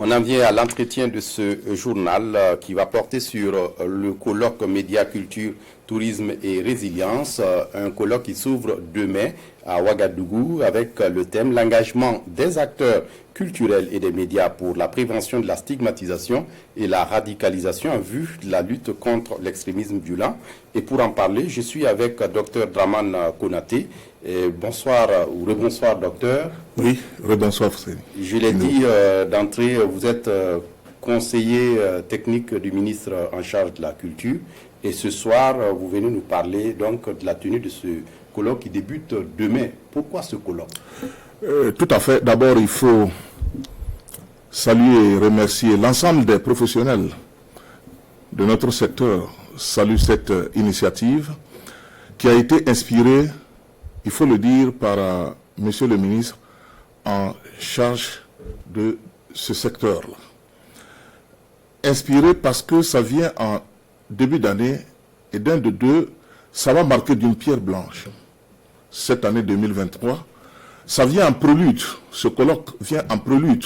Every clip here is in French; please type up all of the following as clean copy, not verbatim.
On en vient à l'entretien de ce journal qui va porter sur le colloque Média, Culture, Tourisme et Résilience, un colloque qui s'ouvre demain à Ouagadougou avec le thème l'engagement des acteurs culturels et des médias pour la prévention de la stigmatisation et la radicalisation en vue de la lutte contre l'extrémisme violent. Et pour en parler, je suis avec Dr Draman Konaté. Bonsoir ou rebonsoir docteur. Oui, rebonsoir. Je l'ai dit d'entrée, vous êtes conseiller technique du ministre en charge de la culture. Et ce soir, vous venez nous parler donc de la tenue de ce colloque qui débute demain. Pourquoi ce colloque? Tout à fait. D'abord, il faut saluer et remercier l'ensemble des professionnels de notre secteur. Salue cette initiative qui a été inspirée, il faut le dire, par Monsieur le ministre en charge de ce secteur-là. Inspirée parce que ça vient en début d'année et d'un de deux, ça va marquer d'une pierre blanche. Cette année 2023, ça vient en prélude, ce colloque vient en prélude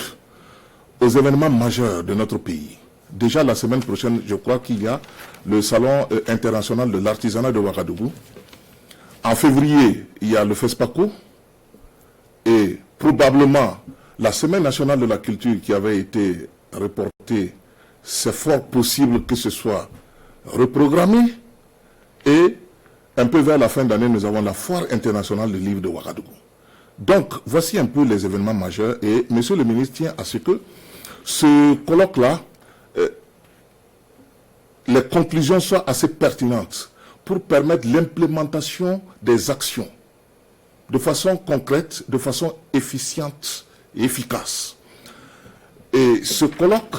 aux événements majeurs de notre pays. Déjà la semaine prochaine, je crois qu'il y a le Salon international de l'artisanat de Ouagadougou. En février, il y a le FESPACO et probablement la Semaine nationale de la culture qui avait été reportée. C'est fort possible que ce soit reprogrammé. Et un peu vers la fin d'année, nous avons la Foire internationale du livre de Ouagadougou. Donc, voici un peu les événements majeurs. Et Monsieur le ministre tient à ce que ce colloque-là, les conclusions soient assez pertinentes pour permettre l'implémentation des actions de façon concrète, de façon efficiente et efficace. Et ce colloque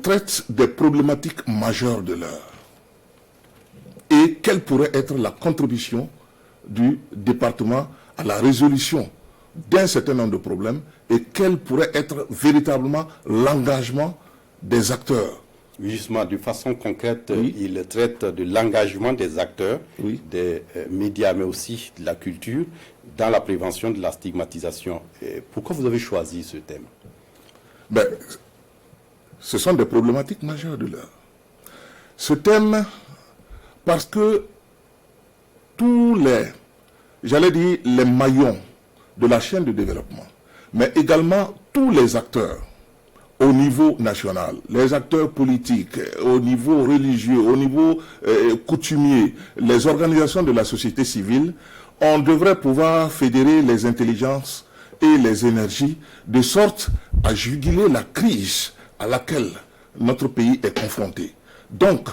traite des problématiques majeures de l'heure. Et quelle pourrait être la contribution du département à la résolution d'un certain nombre de problèmes et quel pourrait être véritablement l'engagement des acteurs. Justement, de façon concrète, oui. Il traite de l'engagement des acteurs, oui. des médias, mais aussi de la culture, dans la prévention de la stigmatisation. Et pourquoi vous avez choisi ce thème? Ben, ce sont des problématiques majeures de l'heure. Ce thème, parce que tous les, j'allais dire, les maillons de la chaîne de développement, mais également tous les acteurs au niveau national, les acteurs politiques, au niveau religieux, au niveau coutumier, les organisations de la société civile, on devrait pouvoir fédérer les intelligences et les énergies de sorte à juguler la crise à laquelle notre pays est confronté. Donc,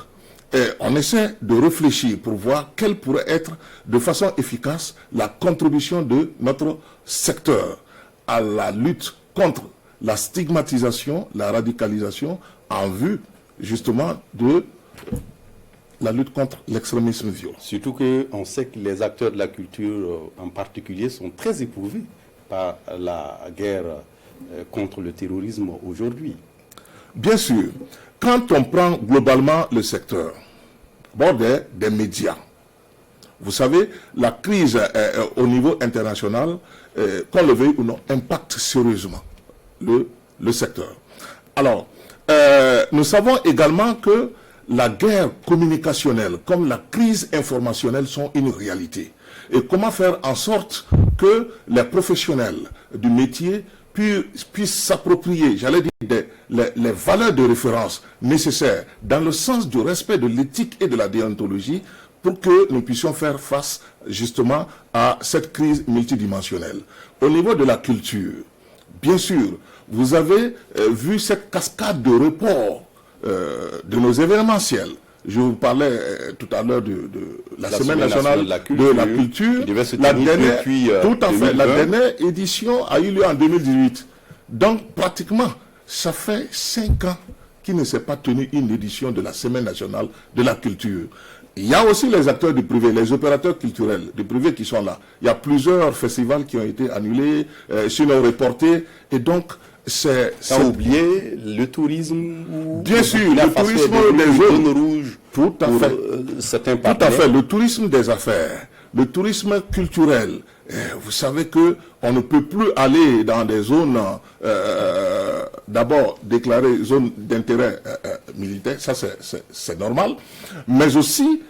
on essaie de réfléchir pour voir quelle pourrait être de façon efficace la contribution de notre secteur à la lutte contre la stigmatisation, la radicalisation en vue justement de la lutte contre l'extrémisme violent. Surtout qu'on sait que les acteurs de la culture en particulier sont très éprouvés par la guerre contre le terrorisme aujourd'hui. Bien sûr, quand on prend globalement le secteur, bon, des médias, vous savez, la crise au niveau international, qu'on le veuille ou non, impacte sérieusement le secteur. Alors, nous savons également que la guerre communicationnelle comme la crise informationnelle sont une réalité. Et comment faire en sorte que les professionnels du métier puissent s'approprier, j'allais dire, les valeurs de référence nécessaires dans le sens du respect de l'éthique et de la déontologie pour que nous puissions faire face justement à cette crise multidimensionnelle. Au niveau de la culture, bien sûr, vous avez vu cette cascade de reports de nos événementiels. Je vous parlais tout à l'heure de la Semaine nationale de la culture. La dernière édition a eu lieu en 2018. Donc, pratiquement, ça fait 5 ans qu'il ne s'est pas tenu une édition de la Semaine nationale de la culture. Il y a aussi les acteurs du privé, les opérateurs culturels du privé qui sont là. Il y a plusieurs festivals qui ont été annulés, sinon reportés. Et donc, sans oublier le tourisme. Bien sûr, le tourisme des zones rouges. Tout à fait. Certains tout à fait. Le tourisme des affaires, le tourisme culturel, Vous savez qu'on ne peut plus aller dans des zones, d'abord déclarées zones d'intérêt militaire, ça c'est normal, mais aussi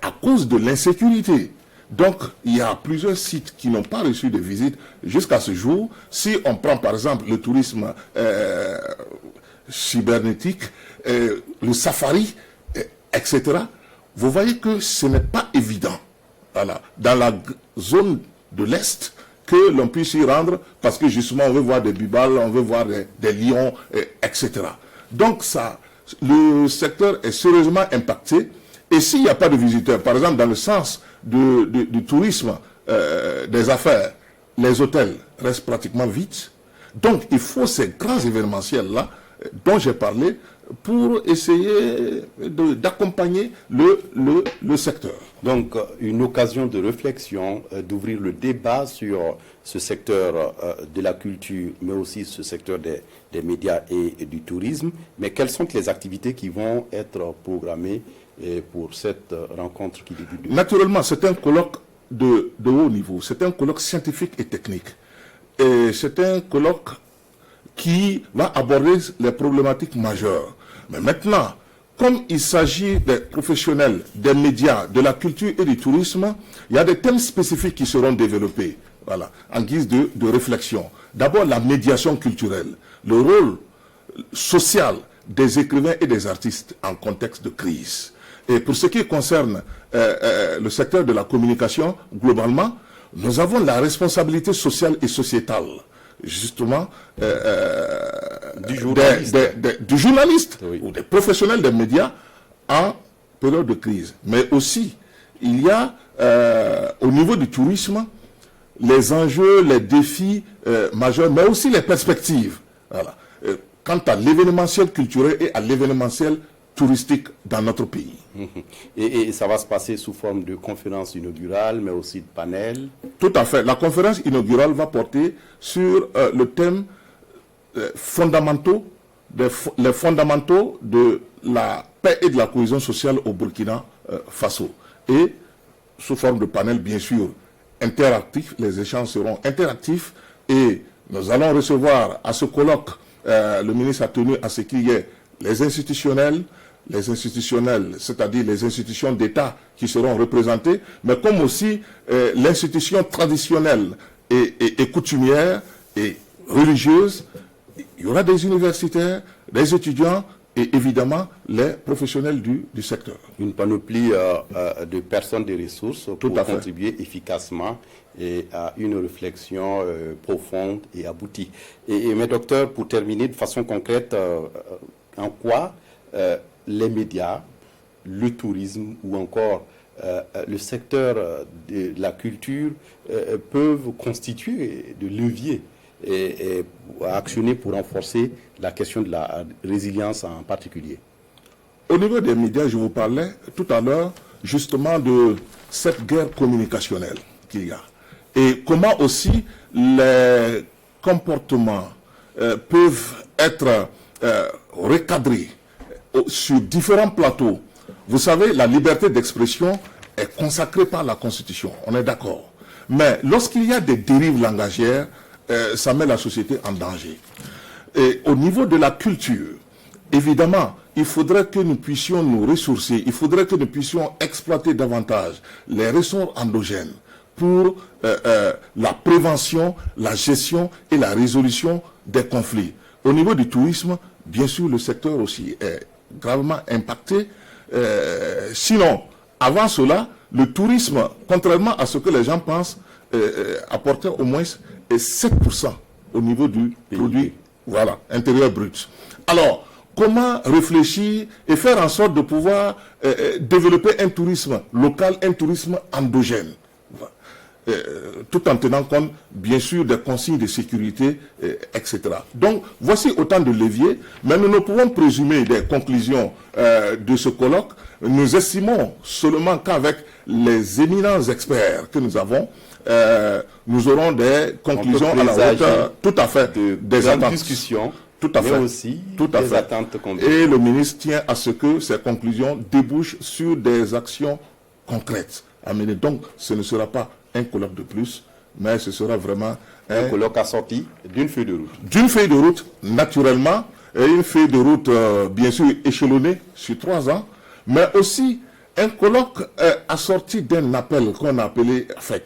à cause de l'insécurité. Donc, il y a plusieurs sites qui n'ont pas reçu de visite jusqu'à ce jour. Si on prend par exemple le tourisme cybernétique, le safari, etc., vous voyez que ce n'est pas évident. Voilà. Dans la zone de l'Est, que l'on puisse y rendre, parce que justement on veut voir des bibales, on veut voir des lions, etc. Donc le secteur est sérieusement impacté. Et s'il n'y a pas de visiteurs, par exemple dans le sens du tourisme, des affaires, les hôtels restent pratiquement vides. Donc il faut ces grands événementiels-là dont j'ai parlé pour essayer d'accompagner le secteur. Donc, une occasion de réflexion, d'ouvrir le débat sur ce secteur de la culture, mais aussi ce secteur des médias et du tourisme. Mais quelles sont les activités qui vont être programmées pour cette rencontre qui débute? Naturellement, c'est un colloque de haut niveau. C'est un colloque scientifique et technique. Et c'est un colloque qui va aborder les problématiques majeures. Mais maintenant, comme il s'agit des professionnels, des médias, de la culture et du tourisme, il y a des thèmes spécifiques qui seront développés, voilà, en guise de réflexion. D'abord, la médiation culturelle, le rôle social des écrivains et des artistes en contexte de crise. Et pour ce qui concerne le secteur de la communication, globalement, nous avons la responsabilité sociale et sociétale, justement, du journaliste oui, ou des professionnels des médias en période de crise. Mais aussi, il y a au niveau du tourisme les enjeux, les défis majeurs, mais aussi les perspectives. Voilà. Quant à l'événementiel culturel et à l'événementiel touristique dans notre pays. Et ça va se passer sous forme de conférence inaugurale, mais aussi de panel. Tout à fait. La conférence inaugurale va porter sur le thème fondamentaux, les fondamentaux de la paix et de la cohésion sociale au Burkina Faso. Et sous forme de panel, bien sûr, interactif. Les échanges seront interactifs et nous allons recevoir à ce colloque, le ministre a tenu à ce qu'il y ait les institutionnels, c'est-à-dire les institutions d'État qui seront représentées, mais comme aussi l'institution traditionnelle et coutumière et religieuse. Il y aura des universitaires, des étudiants et évidemment les professionnels du secteur. Une panoplie de personnes, de ressources pour contribuer efficacement à une réflexion profonde et aboutie. Mais docteur, pour terminer de façon concrète, en quoi les médias, le tourisme ou encore le secteur de la culture peuvent constituer de leviers et actionner pour renforcer la question de la résilience en particulier? Au niveau des médias, je vous parlais tout à l'heure justement de cette guerre communicationnelle qu'il y a. Et comment aussi les comportements peuvent être recadrés sur différents plateaux. Vous savez, la liberté d'expression est consacrée par la Constitution, on est d'accord. Mais lorsqu'il y a des dérives langagières, ça met la société en danger. Et au niveau de la culture, évidemment, il faudrait que nous puissions nous ressourcer, il faudrait que nous puissions exploiter davantage les ressources endogènes pour la prévention, la gestion et la résolution des conflits. Au niveau du tourisme, bien sûr, le secteur aussi est gravement impacté. Sinon, avant cela, le tourisme, contrairement à ce que les gens pensent, apportait au moins 7% au niveau du produit intérieur brut. Alors, comment réfléchir et faire en sorte de pouvoir développer un tourisme local, un tourisme endogène, tout en tenant compte, bien sûr, des consignes de sécurité, etc. Donc, voici autant de leviers, mais nous ne pouvons présumer des conclusions de ce colloque. Nous estimons seulement qu'avec les éminents experts que nous avons, nous aurons des conclusions à la hauteur, tout à fait, des attentes. Discussions, tout à fait, mais aussi des attentes convaincants. Et le ministre tient à ce que ces conclusions débouchent sur des actions concrètes à mener. Donc, ce ne sera pas un colloque de plus, mais ce sera vraiment Un colloque assorti d'une feuille de route. D'une feuille de route, naturellement, et une feuille de route, bien sûr, échelonnée sur 3 ans, mais aussi un colloque assorti d'un appel qu'on a appelé, en fait,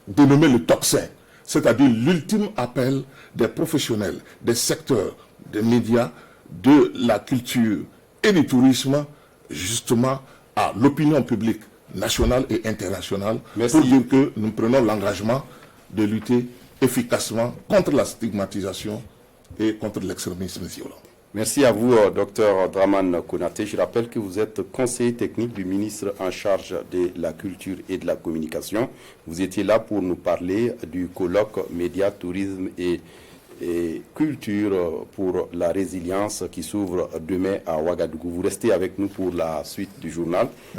dénommé le top 5, c'est-à-dire l'ultime appel des professionnels, des secteurs, des médias, de la culture et du tourisme, justement, à l'opinion publique nationale et internationale, pour dire que nous prenons l'engagement de lutter efficacement contre la stigmatisation et contre l'extrémisme violent. Merci à vous, Dr Dramane Konaté. Je rappelle que vous êtes conseiller technique du ministre en charge de la culture et de la communication. Vous étiez là pour nous parler du colloque Médias, Tourisme et Culture pour la résilience qui s'ouvre demain à Ouagadougou. Vous restez avec nous pour la suite du journal.